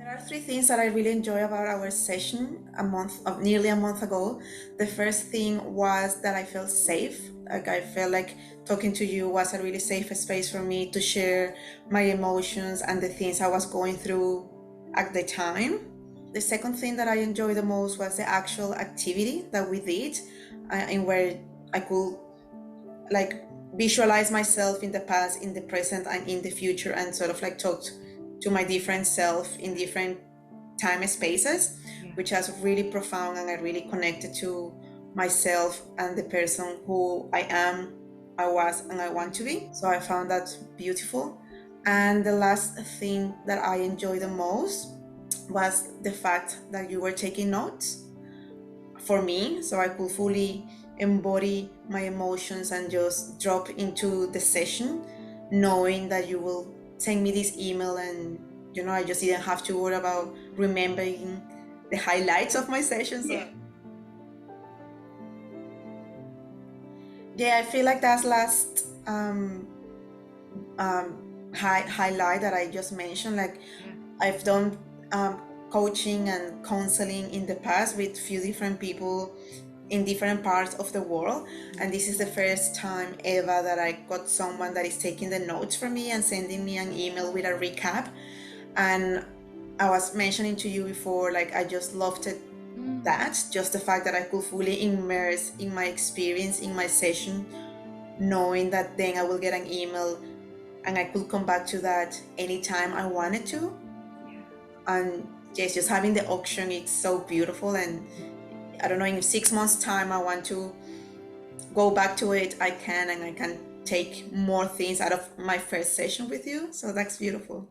There are three things that I really enjoy about our session nearly a month ago. The first thing was that I felt safe. Like I felt like talking to you was a really safe space for me to share my emotions and the things I was going through at the time. The second thing that I enjoyed the most was the actual activity that we did, in where I could like visualize myself in the past, in the present, and in the future, and sort of like talk to my different self in different time spaces, which was really profound, and I really connected to myself and the person who I am, I was, and I want to be. So I found that beautiful. And the last thing that I enjoyed the most was the fact that you were taking notes for me, so I could fully embody my emotions and just drop into the session, knowing that you will send me this email, and I just didn't have to worry about remembering the highlights of my session. So yeah, I feel like that's last highlight that I just mentioned. Like I've done coaching and counseling in the past with few different people in different parts of the world, and this is the first time ever that I got someone that is taking the notes for me and sending me an email with a recap. And I was mentioning to you before, like I just loved it, that just the fact that I could fully immerse in my experience in my session, knowing that then I will get an email and I could come back to that anytime I wanted to. And yes, just having the option, it's so beautiful. And I don't know, in 6 months time I want to go back to it, I can, and I can take more things out of my first session with you. So that's beautiful.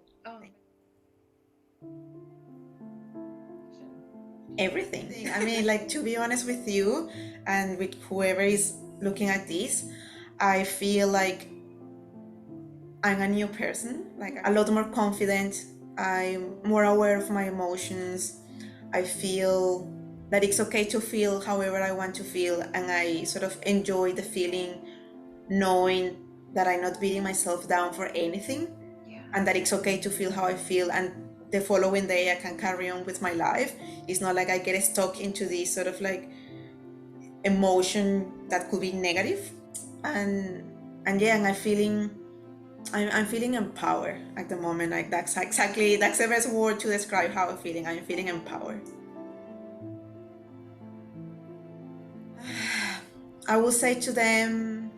Everything. I mean, like, to be honest with you and with whoever is looking at this, I feel like I'm a new person, like a lot more confident. I'm more aware of my emotions. I feel that it's okay to feel however I want to feel, and I sort of enjoy the feeling, knowing that I'm not beating myself down for anything, and that it's okay to feel how I feel, and the following day I can carry on with my life. It's not like I get stuck into this sort of like emotion that could be negative. And yeah, and I'm feeling empowered at the moment. Like that's the best word to describe how I'm feeling. I'm feeling empowered. I will say to them,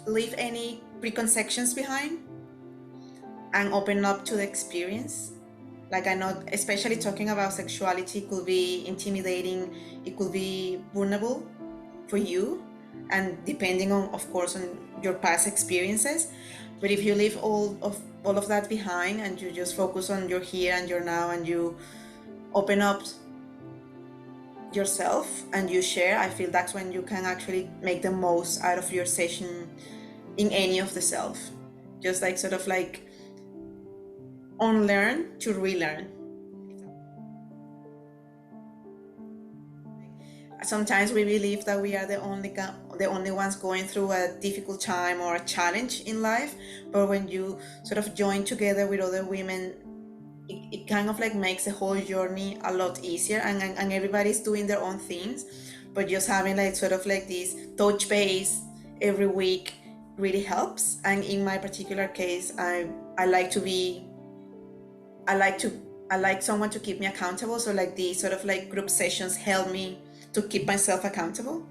leave any preconceptions behind and open up to the experience. Like I know, especially talking about sexuality could be intimidating, it could be vulnerable for you, and depending on, of course, on your past experiences. But if you leave all of that behind and you just focus on your here and your now, and you open up yourself and you share, I feel that's when you can actually make the most out of your session in any of the self. Just like sort of like unlearn to relearn. Sometimes we believe that we are the only ones going through a difficult time or a challenge in life, but when you sort of join together with other women, it kind of like makes the whole journey a lot easier, and everybody's doing their own things, but just having like sort of like this touch base every week really helps. And in my particular case, I like to be I like someone to keep me accountable, so like these sort of like group sessions help me to keep myself accountable.